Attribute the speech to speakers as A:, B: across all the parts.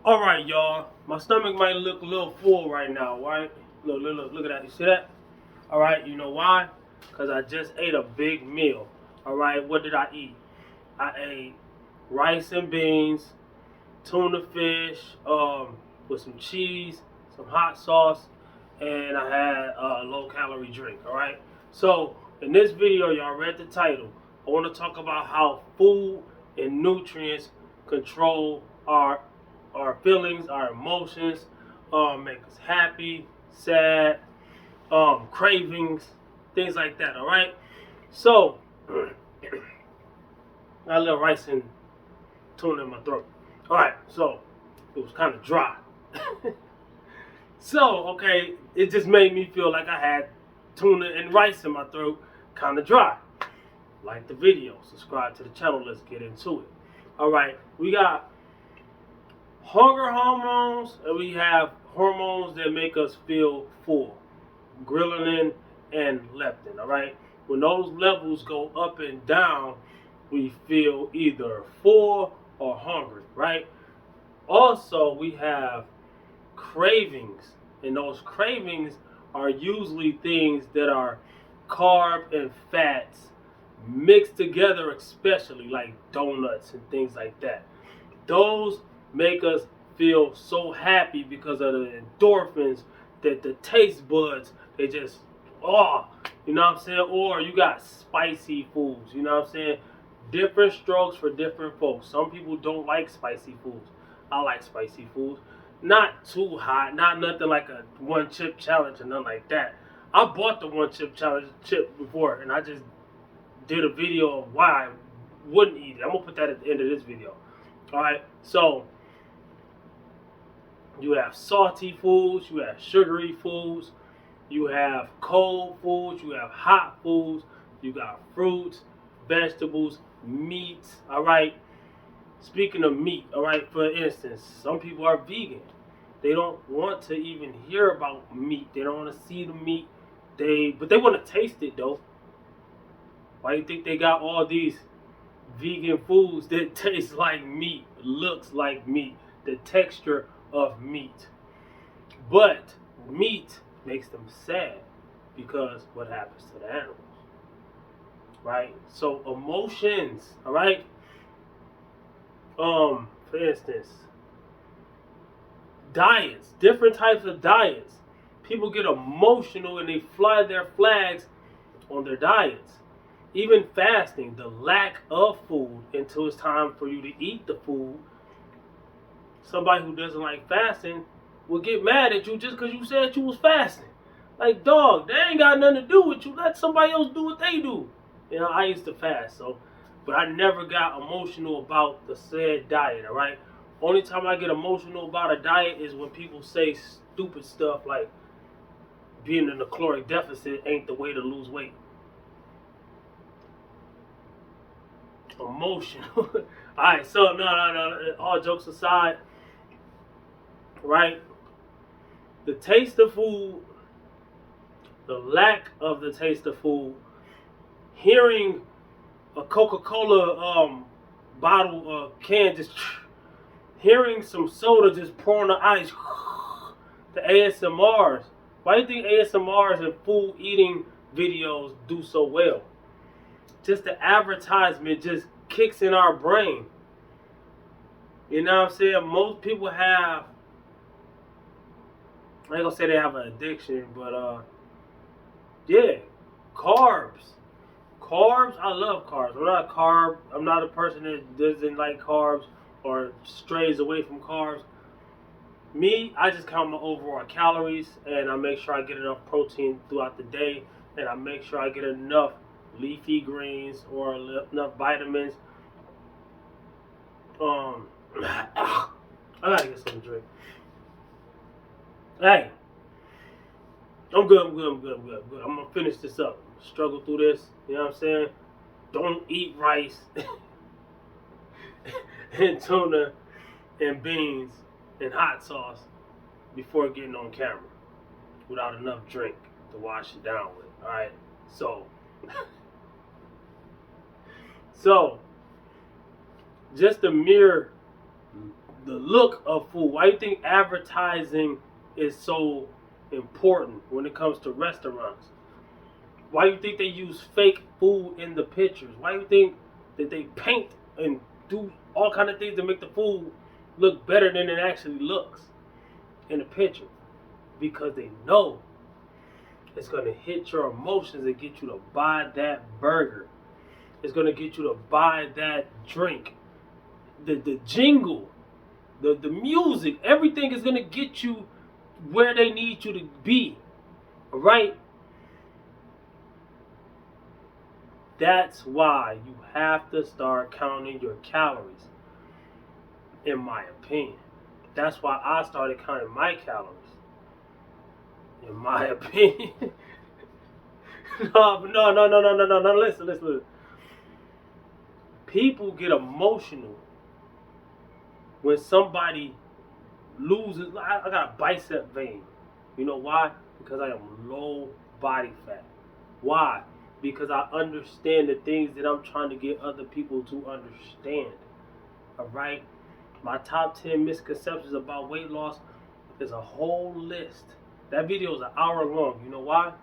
A: All right, y'all. My stomach might look a little full right now, right? Look at that. You see that? All right. You know why? Because I just ate a big meal. All right. What did I eat? I ate rice and beans, tuna fish, with some cheese, some hot sauce, and I had a low-calorie drink. All right. So in this video, y'all read the title. I want to talk about how food and nutrients control our feelings, our emotions, make us happy, sad, cravings, things like that. All right. So I got a little rice and tuna in my throat. All right. So it was kind of dry. So okay, it just made me feel like I had tuna and rice in my throat, kind of dry. Like the video, subscribe to the channel. Let's get into it. All right, we got hunger hormones, and we have hormones that make us feel full, ghrelin and leptin. All right, when those levels go up and down, we feel either full or hungry. Right. Also, we have cravings, and those cravings are usually things that are carb and fats mixed together, especially like donuts and things like that. Those make us feel so happy because of the endorphins that the taste buds, they just, oh, you know what I'm saying? Or you got spicy foods, you know what I'm saying? Different strokes for different folks. Some people don't like spicy foods. I like spicy foods. Not too hot, not nothing like a one chip challenge or nothing like that. I bought the one chip challenge chip before, and I just did a video of why I wouldn't eat it. I'm gonna put that at the end of this video. All right, so you have salty foods, you have sugary foods, you have cold foods, you have hot foods, you got fruits, vegetables, meats. All right. Speaking of meat, all right, for instance, some people are vegan. They don't want to even hear about meat. They don't want to see the meat. But they want to taste it though. Why do you think they got all these vegan foods that taste like meat, looks like meat, the texture of meat? But meat makes them sad because what happens to the animals, right? So emotions, all right. For instance, diets, different types of diets. People get emotional and they fly their flags on their diets. Even fasting, the lack of food until it's time for you to eat the food. Somebody who doesn't like fasting will get mad at you just because you said you was fasting. Like, dog, they ain't got nothing to do with you. Let somebody else do what they do. You know, I used to fast, but I never got emotional about the said diet, all right? Only time I get emotional about a diet is when people say stupid stuff like being in a caloric deficit ain't the way to lose weight. Emotional. All right, so no. All jokes aside, right? The taste of food, the lack of the taste of food, hearing a Coca-Cola bottle can just, hearing some soda just pouring the ice, the ASMRs. Why do you think ASMRs and food eating videos do so well? Just the advertisement just kicks in our brain. You know what I'm saying? Most people have, I ain't gonna say they have an addiction, but yeah, carbs. Carbs, I love carbs. I'm not a person that doesn't like carbs or strays away from carbs. Me, I just count my overall calories and I make sure I get enough protein throughout the day, and I make sure I get enough leafy greens or enough vitamins. I gotta get something to drink. Hey, I'm good. I'm gonna finish this up. Struggle through this. You know what I'm saying? Don't eat rice and tuna and beans and hot sauce before getting on camera without enough drink to wash it down with. All right. So just the mere the look of food? Why do you think advertising is so important when it comes to restaurants? Why do you think they use fake food in the pictures? Why do you think that they paint and do all kind of things to make the food look better than it actually looks in the picture? Because they know it's going to hit your emotions and get you to buy that burger. It's going to get you to buy that drink. The jingle, the music, everything is going to get you where they need you to be. All right? That's why you have to start counting your calories, in my opinion. That's why I started counting my calories, in my opinion. No. Listen. People get emotional when somebody loses. I got a bicep vein. You know why? Because I am low body fat. Why? Because I understand the things that I'm trying to get other people to understand. Alright? My top 10 misconceptions about weight loss is a whole list. That video is an hour long. You know why?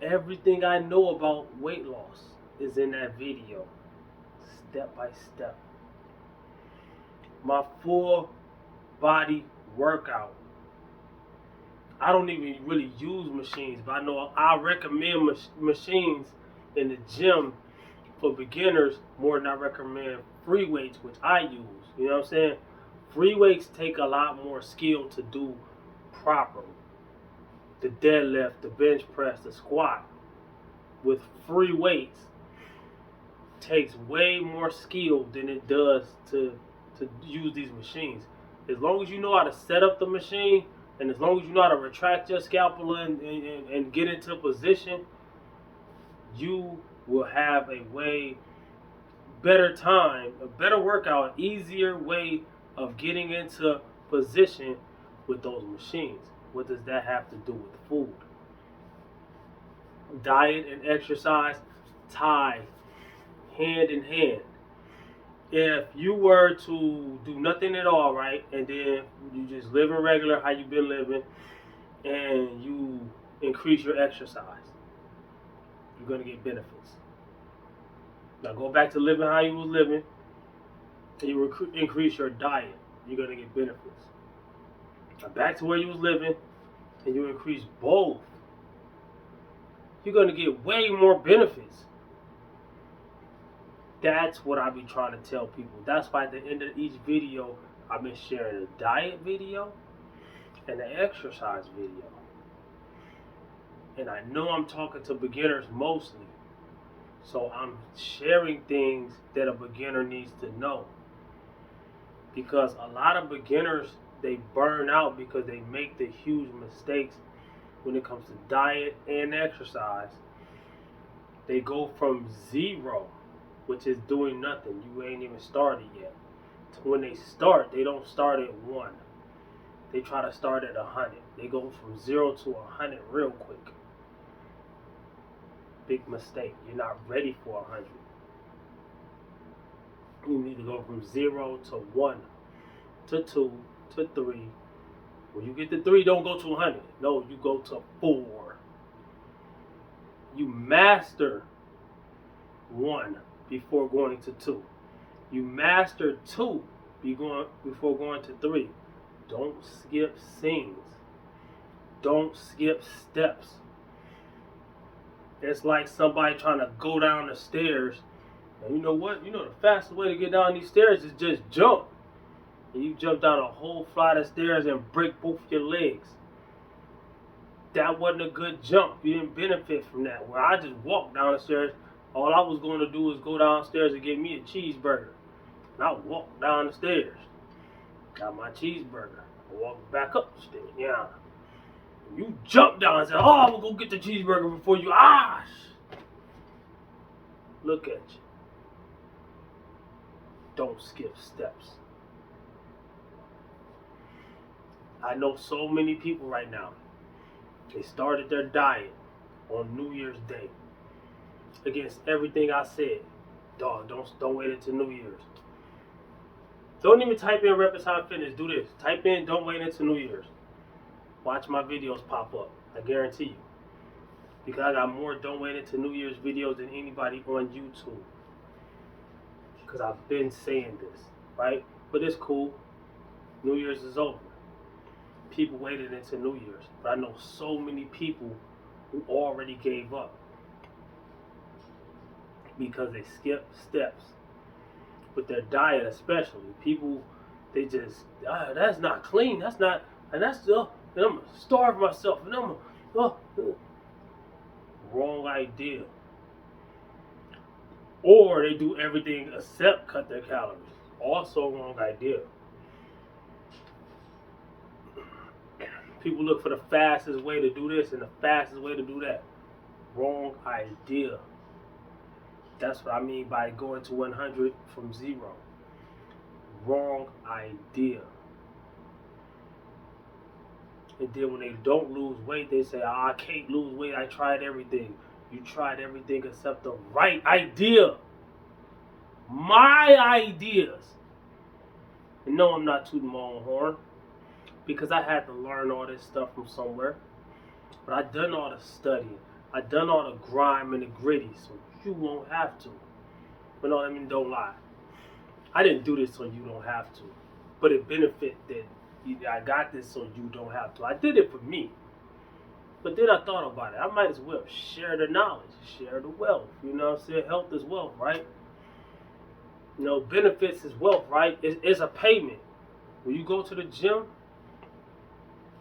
A: Everything I know about weight loss is in that video. Step by step. My full body workout. I don't even really use machines, but I know I recommend machines in the gym for beginners more than I recommend free weights, which I use. You know what I'm saying? Free weights take a lot more skill to do properly. The deadlift, the bench press, the squat with free weights takes way more skill than it does to use these machines. As long as you know how to set up the machine, and as long as you know how to retract your scalpel and get into position, you will have a way better time, a better workout, easier way of getting into position with those machines. What does that have to do with food? Diet and exercise tie hand in hand. If you were to do nothing at all, right, and then you just living regular how you've been living, and you increase your exercise, you're gonna get benefits. Now go back to living how you was living, and you increase your diet, you're gonna get benefits. Now back to where you was living, and you increase both, you're gonna get way more benefits. That's what I be trying to tell people. That's why at the end of each video, I've been sharing a diet video and an exercise video. And I know I'm talking to beginners mostly. So I'm sharing things that a beginner needs to know. Because a lot of beginners, they burn out because they make the huge mistakes when it comes to diet and exercise. They go from 0, which is doing nothing, you ain't even started yet, to when they start, they don't start at 1. They try to start at 100. They go from 0 to 100 real quick. Big mistake. You're not ready for 100. You need to go from 0 to 1 to 2 to 3. When you get to 3, don't go to 100. No, you go to 4. You master 1 before going to 2. You master 2 before going to 3. Don't skip scenes. Don't skip steps. It's like somebody trying to go down the stairs. And you know what? You know the fastest way to get down these stairs is just jump. And you jump down a whole flight of stairs and break both your legs. That wasn't a good jump. You didn't benefit from that. Where I just walked down the stairs, all I was going to do was go downstairs and get me a cheeseburger. And I walked down the stairs. Got my cheeseburger. I walked back up the stairs. Yeah. You jumped down and said, oh, I'm going to go get the cheeseburger before you. Look at you. Don't skip steps. I know so many people right now. They started their diet on New Year's Day. Against everything I said. Dog, don't wait until New Year's. Don't even type in Rapid Time Fitness. Do this. Type in Don't Wait Until New Year's. Watch my videos pop up. I guarantee you. Because I got more Don't Wait Until New Year's videos than anybody on YouTube. Because I've been saying this, right? But it's cool. New Year's is over. People waited until New Year's. But I know so many people who already gave up. Because they skipped steps. With their diet especially. People, they just, that's not clean. That's not, and that's, and I'm going to starve myself. And I'm going to, wrong idea. Or they do everything except cut their calories. Also wrong idea. People look for the fastest way to do this and the fastest way to do that. Wrong idea. That's what I mean by going to 100 from 0. Wrong idea. And then when they don't lose weight, they say, I can't lose weight. I tried everything. You tried everything except the right idea. My ideas. And no, I'm not tooting my own horn. Because I had to learn all this stuff from somewhere. But I done all the studying. I done all the grime and the gritty. So you won't have to. But no, I mean, don't lie. I didn't do this so you don't have to. But it benefit that I got this so you don't have to. I did it for me. But then I thought about it. I might as well share the knowledge, share the wealth. You know what I'm saying? Health is wealth, right? You know, benefits is wealth, right? It's a payment. When you go to the gym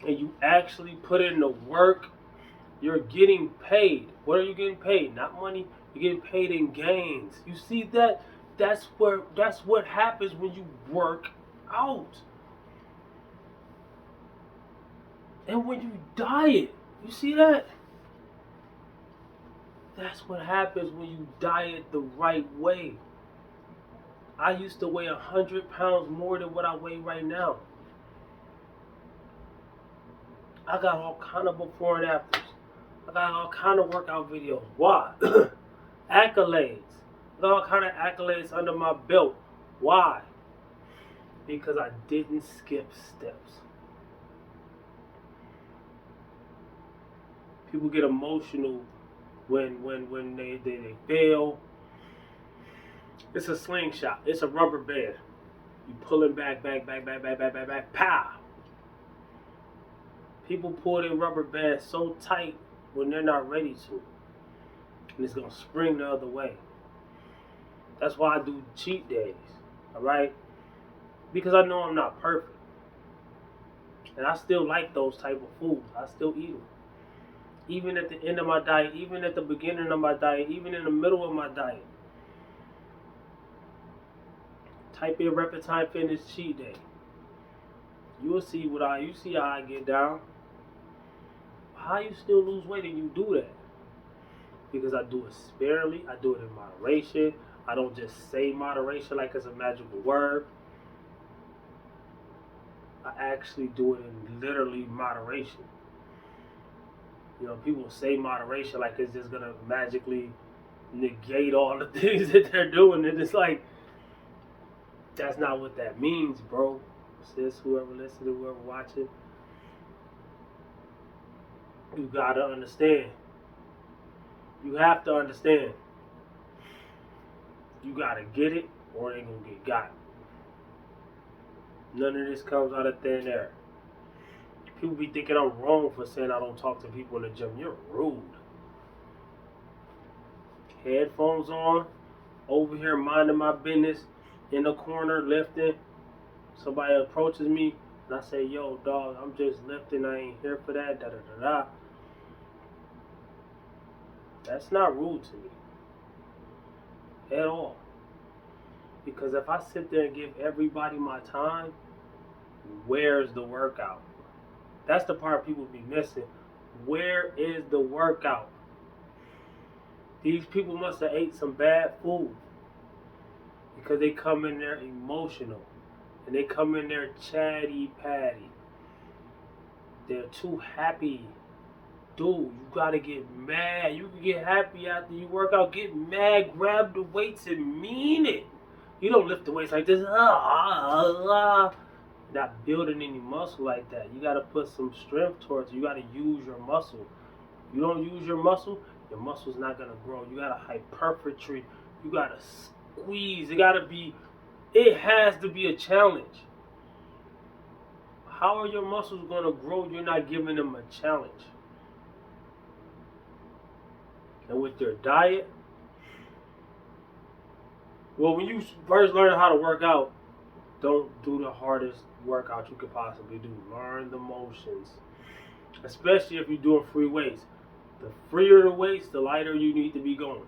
A: and you actually put in the work, you're getting paid. What are you getting paid? Not money. You're getting paid in gains. You see that? That's what happens when you work out. And when you diet, you see that? That's what happens when you diet the right way. I used to weigh 100 pounds more than what I weigh right now. I got all kind of before and afters. I got all kind of workout videos. Why? Accolades. I got all kind of accolades under my belt. Why? Because I didn't skip steps. People get emotional when they fail. It's a slingshot. It's a rubber band. You pulling back, pow. People pull their rubber band so tight when they're not ready to. And it's going to spring the other way. That's why I do cheat days. Alright? Because I know I'm not perfect. And I still like those type of foods. I still eat them. Even at the end of my diet, even at the beginning of my diet, even in the middle of my diet. Type in Rapid Time Fitness cheat day. You'll see you see how I get down. How you still lose weight and you do that? Because I do it sparingly, I do it in moderation. I don't just say moderation like it's a magical word. I actually do it in literally moderation. You know, people say moderation like it's just gonna magically negate all the things that they're doing. And it's like, that's not what that means, bro. Sis, whoever listening, whoever watching, you gotta understand. You have to understand. You gotta get it or it ain't gonna get got. None of this comes out of thin air. People be thinking I'm wrong for saying I don't talk to people in the gym. You're rude. Headphones on, over here minding my business, in the corner lifting. Somebody approaches me and I say, yo, dog, I'm just lifting. I ain't here for that. Da da da da. That's not rude to me at all. Because if I sit there and give everybody my time, where's the workout? That's the part people be missing. Where is the workout? These people must have ate some bad food. Because they come in there emotional. And they come in there chatty-patty. They're too happy. Dude, you gotta get mad. You can get happy after you work out. Get mad, grab the weights and mean it. You don't lift the weights like this. Not building any muscle like that. You got to put some strength towards it. You got to use your muscle. You don't use your muscle's not going to grow. You got to hypertrophy. You got to squeeze. It has to be a challenge. How are your muscles going to grow? You're not giving them a challenge. And with your diet, well, when you first learn how to work out, don't do the hardest workout you could possibly do. Learn the motions, especially if you're doing free weights. The freer the weights, the lighter you need to be going.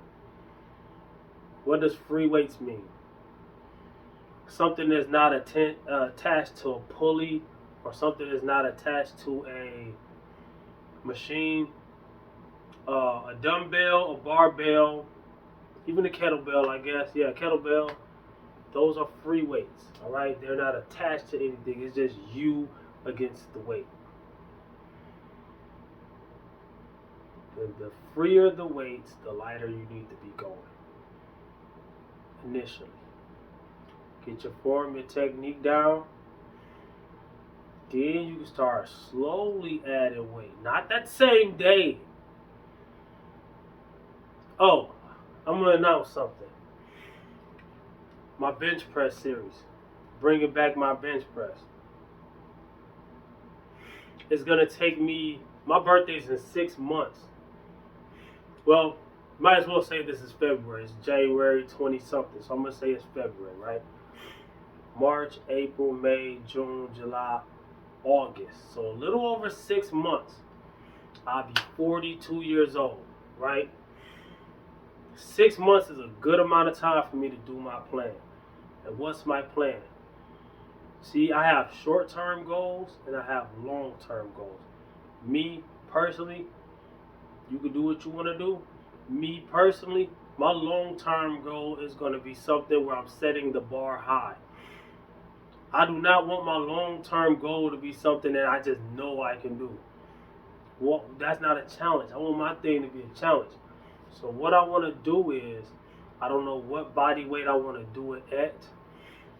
A: What does free weights mean? Something that's not attached to a pulley, or something that's not attached to a machine, a dumbbell, a barbell, even a kettlebell, I guess. Yeah, kettlebell. Those are free weights, all right? They're not attached to anything. It's just you against the weight. The freer the weights, the lighter you need to be going. Initially. Get your form, your technique down. Then you can start slowly adding weight. Not that same day. Oh, I'm going to announce something. My bench press series. Bringing back my bench press. It's going to take me, my birthday's in 6 months. Well, might as well say this is February. It's January 20-something, so I'm going to say it's February, right? March, April, May, June, July, August. So a little over 6 months, I'll be 42 years old, right? 6 months is a good amount of time for me to do my plan. And what's my plan? See, I have short-term goals and I have long-term goals. Me, personally, you can do what you want to do. Me, personally, my long-term goal is going to be something where I'm setting the bar high. I do not want my long-term goal to be something that I just know I can do. Well, that's not a challenge. I want my thing to be a challenge. So what I want to do is, I don't know what body weight I want to do it at.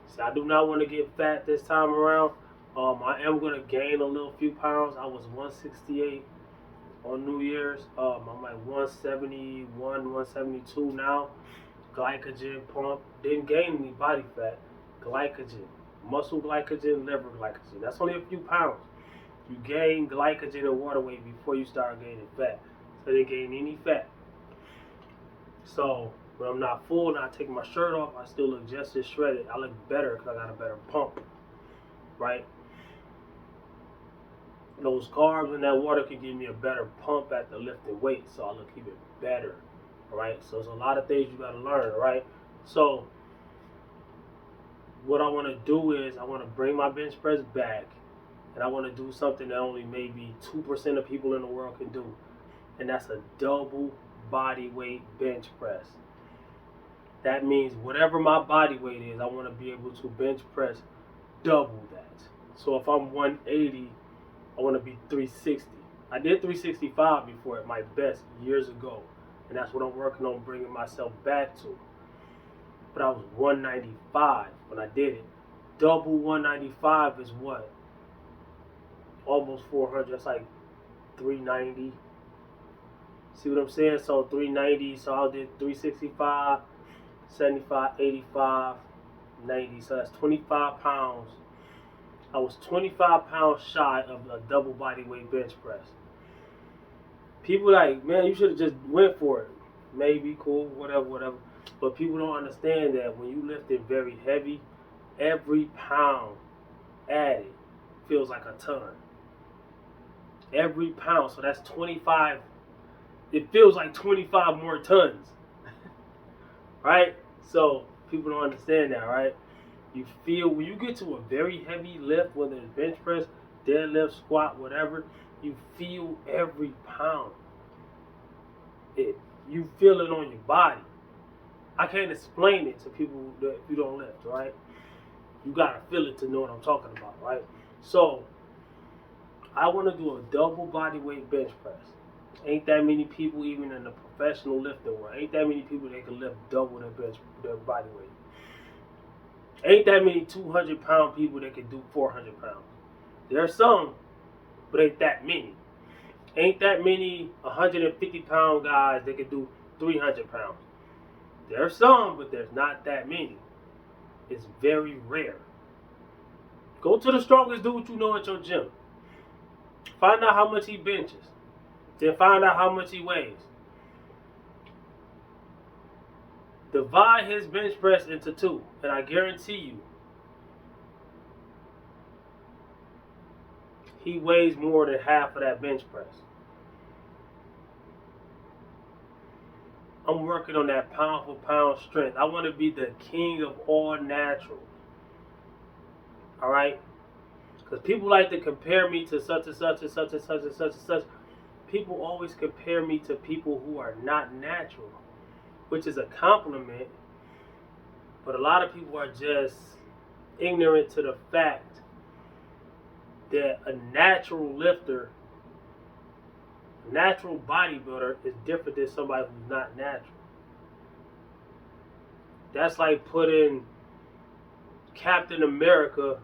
A: See, I do not want to get fat this time around. I am going to gain a little few pounds. I was 168 on New Year's. I'm like 171, 172 now. Glycogen pump. Didn't gain any body fat. Glycogen. Muscle glycogen, liver glycogen. That's only a few pounds. You gain glycogen and water weight before you start gaining fat. So they gain any fat. So when I'm not full and I take my shirt off, I still look just as shredded. I look better because I got a better pump, right? Those carbs and that water can give me a better pump at the lifting weight, so I look even better, all right? So there's a lot of things you got to learn, all right? So what I want to do is I want to bring my bench press back, and I want to do something that only maybe 2% of people in the world can do, and that's a double body weight bench press. That means whatever my body weight is, I want to be able to bench press double that. So if I'm 180, I want to be 360. I did 365 before at my best years ago, and that's what I'm working on bringing myself back to. But I was 195 when I did it. Double 195 is what? Almost 400. That's like 390. See what I'm saying? So 390. So I did 365, 75, 85, 90. So that's 25 pounds. I was 25 pounds shy of a double body weight bench press. People like, man, you should have just went for it. Maybe, cool, whatever. But people don't understand that when you lift it very heavy, every pound added feels like a ton. Every pound, so that's 25. It feels like 25 more tons. Right? So people don't understand that, right? You feel when you get to a very heavy lift, whether it's bench press, deadlift, squat, whatever, you feel every pound. You feel it on your body. I can't explain it to people that you don't lift, right? You gotta feel it to know what I'm talking about, right? So I want to do a double body weight bench press. Ain't that many people even in the professional lifting world. Ain't that many people that can lift double their body weight. Ain't that many 200-pound people that can do 400 pounds. There are some, but ain't that many. Ain't that many 150-pound guys that can do 300 pounds. There are some, but there's not that many. It's very rare. Go to the strongest dude you know at your gym. Find out how much he benches. Then find out how much he weighs. Divide his bench press into two, and I guarantee you, he weighs more than half of that bench press. I'm working on that pound for pound strength. I want to be the king of all naturals. Alright? Because people like to compare me to such and such and such and such and such and such. People always compare me to people who are not natural, which is a compliment. But a lot of people are just ignorant to the fact that a natural lifter, natural bodybuilder is different than somebody who's not natural. That's like putting Captain America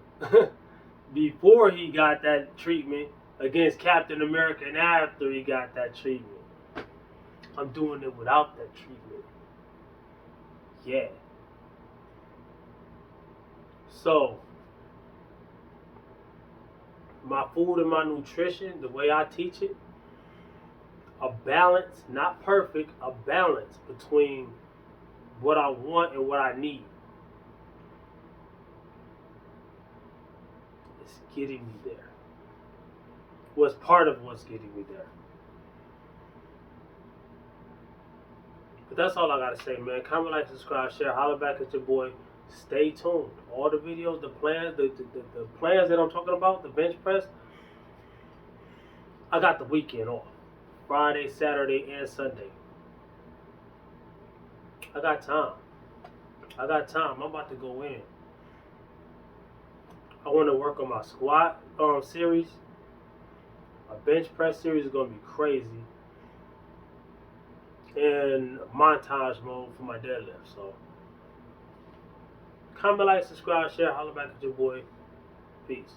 A: before he got that treatment against Captain America and after he got that treatment. I'm doing it without that treatment. Yeah. So, my food and my nutrition, the way I teach it, a balance, not perfect, a balance between what I want and what I need. It's getting me there. Was part of what's getting me there. But that's all I gotta say, man. Comment, like, subscribe, share, holler back at your boy. Stay tuned. All the videos, the plans, the plans that I'm talking about, the bench press, I got the weekend off. Friday, Saturday, and Sunday. I got time. I'm about to go in. I want to work on my squat series. My bench press series is going to be crazy. And montage mode for my deadlift. So, comment, like, subscribe, share, holler back at your boy. Peace.